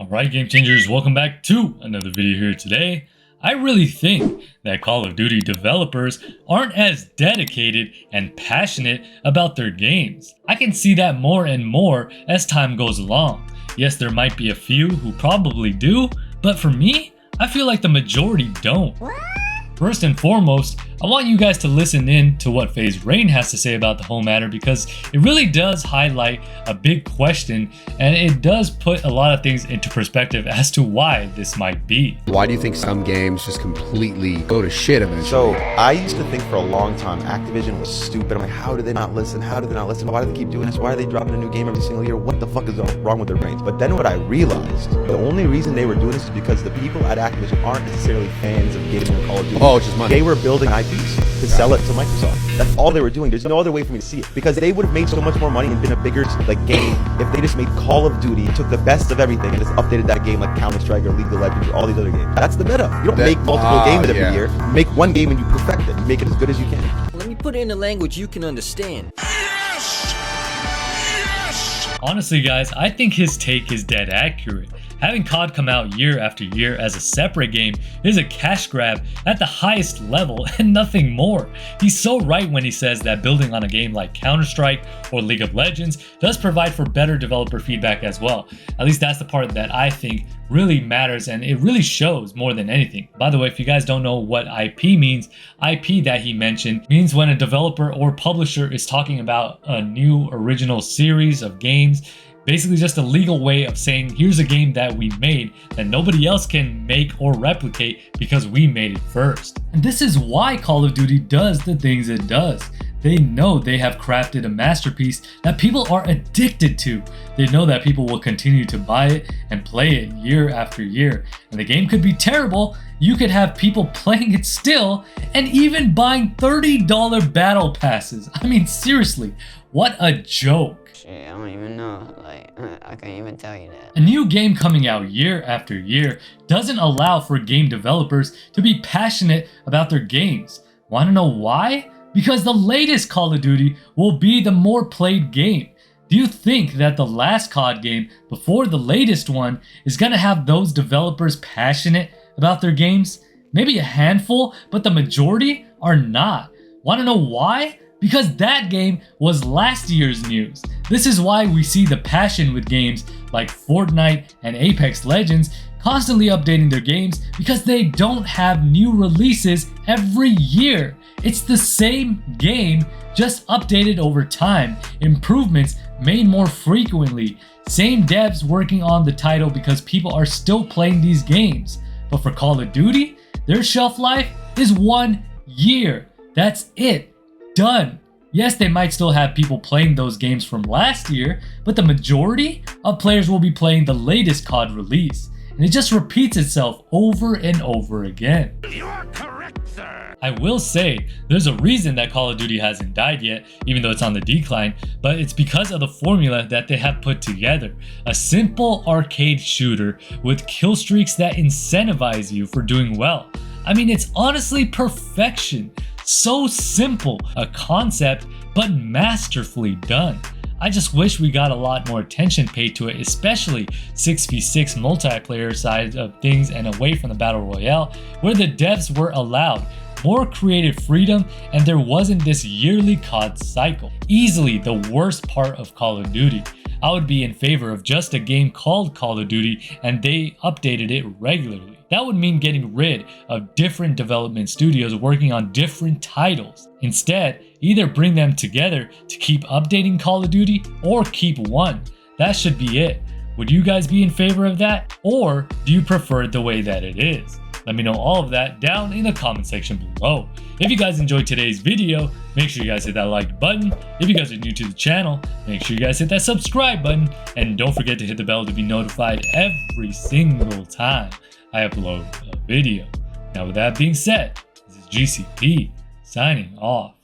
Alright, Game Changers, welcome back to another video here today. I really think that Call of Duty developers aren't as dedicated and passionate about their games. I can see that more and more as time goes along. Yes, there might be a few who probably do, but for me, I feel like the majority don't. First and foremost, I want you guys to listen in to what FaZe Rain has to say about the whole matter, because it really does highlight a big question and it does put a lot of things into perspective as to why this might be. Why do you think some games just completely go to shit eventually? So I used to think for a long time Activision was stupid. I'm like, how do they not listen? How do they not listen? Why do they keep doing this? Why are they dropping a new game every single year? What the fuck is wrong with their brains? But then what I realized, the only reason they were doing this is because the people at Activision aren't necessarily fans of gaming or Call of Duty. Oh, it's just money. They were building IPs to sell it to Microsoft. That's all they were doing. There's no other way for me to see it, because they would have made so much more money and been a bigger game if they just made Call of Duty, took the best of everything and just updated that game like Counter-Strike or League of Legends or all these other games. That's the meta. You don't make multiple games every year. You make one game and you perfect it. You make it as good as you can. Let me put it in a language you can understand. Honestly guys, I think his take is dead accurate. Having COD come out year after year as a separate game is a cash grab at the highest level and nothing more. He's so right when he says that building on a game like Counter-Strike or League of Legends does provide for better developer feedback as well. At least that's the part that I think really matters, and it really shows more than anything. By the way, if you guys don't know what IP means, IP that he mentioned means when a developer or publisher is talking about a new original series of games. Basically just a legal way of saying, here's a game that we made that nobody else can make or replicate because we made it first. And this is why Call of Duty does the things it does. They know they have crafted a masterpiece that people are addicted to. They know that people will continue to buy it and play it year after year. And the game could be terrible. You could have people playing it still and even buying $30 battle passes. I mean, seriously, what a joke. Shit, I don't even know. I can't even tell you that. A new game coming out year after year doesn't allow for game developers to be passionate about their games. Want to know why? Because the latest Call of Duty will be the more played game. Do you think that the last COD game before the latest one is gonna have those developers passionate about their games? Maybe a handful, but the majority are not. Want to know why? Because that game was last year's news. This is why we see the passion with games like Fortnite and Apex Legends constantly updating their games, because they don't have new releases every year. It's the same game, just updated over time, improvements made more frequently, same devs working on the title because people are still playing these games. But for Call of Duty, their shelf life is 1 year. That's it. Done. Yes, they might still have people playing those games from last year, but the majority of players will be playing the latest COD release. And it just repeats itself over and over again. You are correct, sir. I will say, there's a reason that Call of Duty hasn't died yet, even though it's on the decline, but it's because of the formula that they have put together. A simple arcade shooter with kill streaks that incentivize you for doing well. I mean, it's honestly perfection. So simple a concept, but masterfully done. I just wish we got a lot more attention paid to it, especially 6v6 multiplayer side of things and away from the Battle Royale, where the devs were allowed more creative freedom and there wasn't this yearly COD cycle. Easily the worst part of Call of Duty. I would be in favor of just a game called Call of Duty and they updated it regularly. That would mean getting rid of different development studios working on different titles. Instead, either bring them together to keep updating Call of Duty or keep one. That should be it. Would you guys be in favor of that? Or do you prefer it the way that it is? Let me know all of that down in the comment section below. If you guys enjoyed today's video, make sure you guys hit that like button. If you guys are new to the channel, make sure you guys hit that subscribe button. And don't forget to hit the bell to be notified every single time I upload a video. Now with that being said, this is GCP signing off.